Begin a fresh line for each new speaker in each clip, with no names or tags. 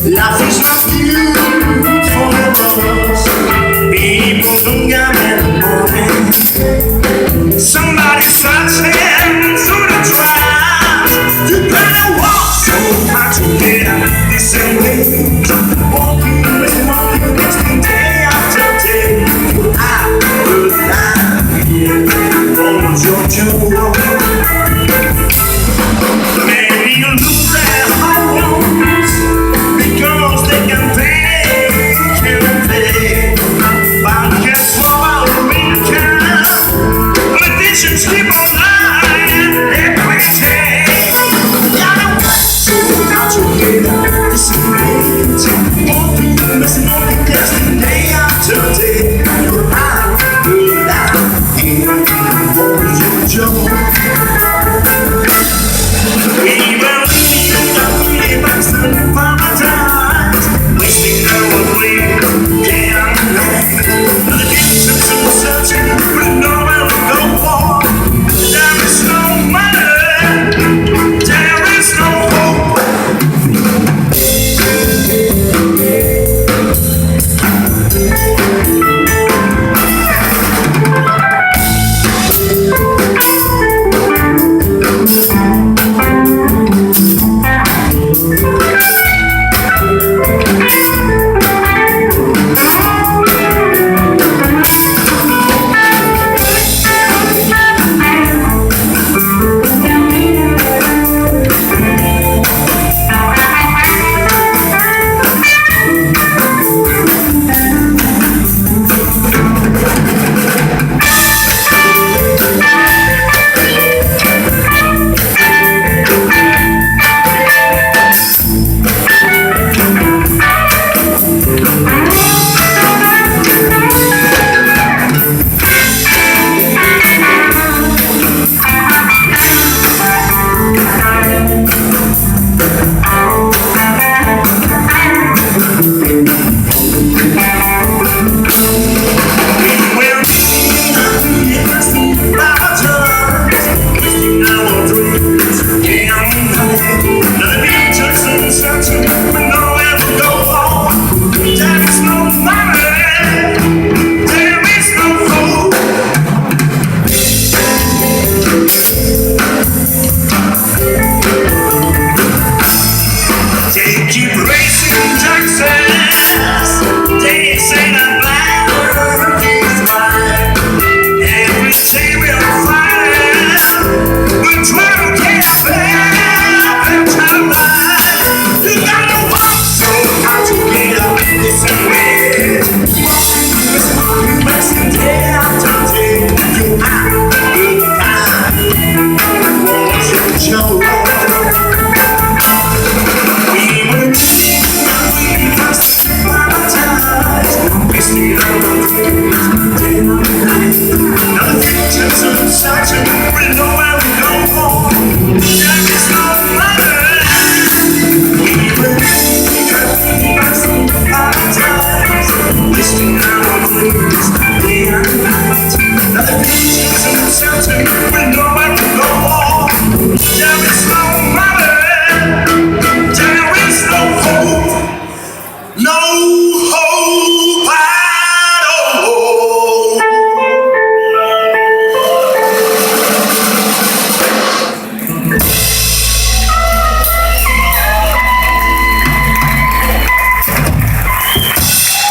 Life is not beautiful enough. People don't got many morning. Somebody's searching through the trash. You better walk so hard to get out this way. Walking wasting day after day. I will die here on your journey. Many lose their homes because they can pay. But guess what? We can. Politicians keep on lying every day. Gotta work so hard to get out this amazing. Walking, messing up the casting day after day. Your eyes will die here on your journey. We believe that we must paradise, wasting our dreams day and night. The future's uncertain, we know where to go for. There is no money, there is no hope.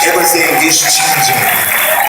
Everything is changing.